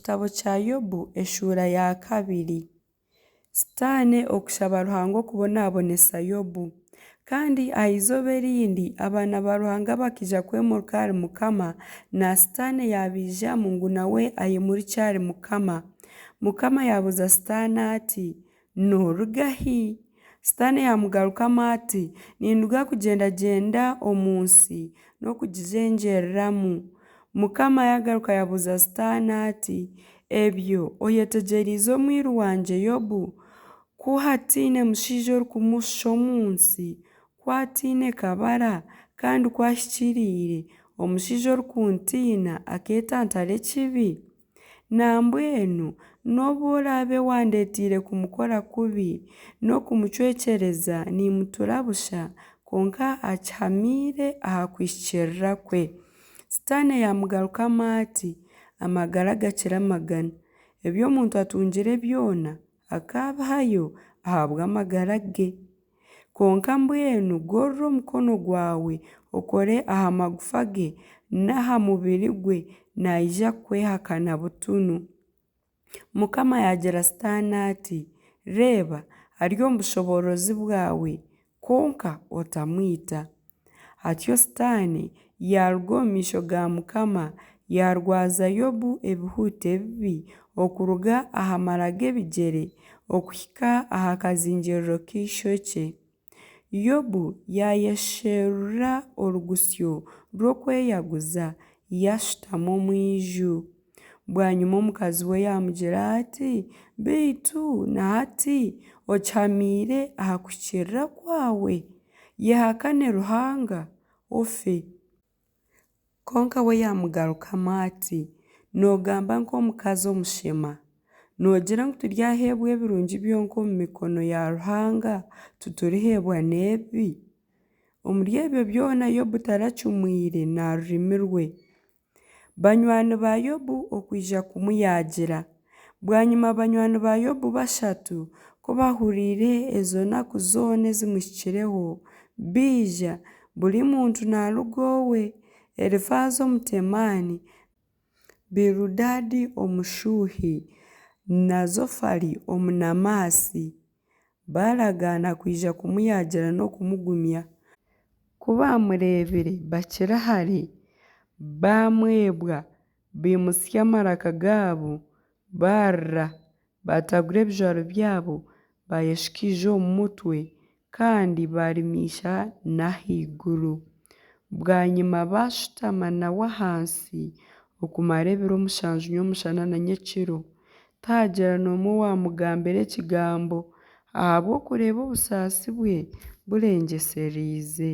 kitabo kya Yobu eshuura ya 2. Sitaani okushaba Ruhanga okubonaabonesa Yobu. Kandi aha izooba erindi abaana ba Ruhanga bakija kwemurika ahari Mukama na Sitaani yabiijamu ngu nawe ayemurike ahari Mukama. Mukama yabuuza Sitaani ati noorugahi? Sitaani yamugarukamu ati ninduga kugendagyenda omu nsi n'okugizengyereramu. Mukama yagaruka yabuuza Sitaani ati ebyo oyetegyeriize omwiru wangye Yobu? Ku hatiine mushaija orikumushusha omu nsi? Ku hatiine kabara kandi ku ahikiriire omushaija orikuntiina akeetantara ekibi? Nambwenu n'obu oraabe wandeetiire kumukora kubi n'okumucwekyereza nimutura busha konka akihamiire aha kwihikirira kwe. Sitaani yamugarukamu ati amagara gakira amagana. Ebi omuntu atungire byona akaabihayo ahabw'amagara ge. Konka mbwenu gorra omukono gwawe okore aha magufa ge n'aha mubiri gwe naija kwehakana butunu. Mukama yagira Sitaani ati reeba ari omu bushoborozi bwawe konka otamwita. Hatyo Sitaani yaruga omu maisho ga Mukama yarwaza Yobu ebihuuta ebibi okuruga aha mara g'ebigyere okuhika aha kazingiriro k'eishokye. Yobu yayesherura orugusyo rw'okweyaguza yashutama omwiju. Bwanyuma omukazi we yamugira ati baitu nahati okihamiire aha kuhikirira kwawe? Yehakane Ruhanga ofe. Konka we yamugarukamu ati noogamba nk'omukazi omushema. Noogira ngu turyaheebwa ebirungi byonka omu mikono ya Ruhanga tuturiheebwa n'ebibi? Omuri ebyo byona Yobu tarakimwire na rurimi rwe. Banywani ba Yobu okwija kumuyagira. Bwanyuma banywani ba Yobu 3 ku bahuriire ezo naku zoona ezimuhikireho biija buri muntu naaruga owe. Elifaazi Omutemaani, Birudaadi Omushuhi na Zofari Omunamaasi baragaana kwija kumuyagira n'okumugumya. Ku baamureebire bakira hari baamwebwa bimusya amaraka gaabo barra baatagura ebijwaro byabo bayeshikiiza omu mutwe kandi baarimisha n'ahaiguru. Bwanyuma baashutama nawe ahansi okumara ebiro 7 nyomushana na nyekiro. Tihagira n'omwe owamugambira ekigambo ahabw'okureeba obusaasi bwe burengeseriize.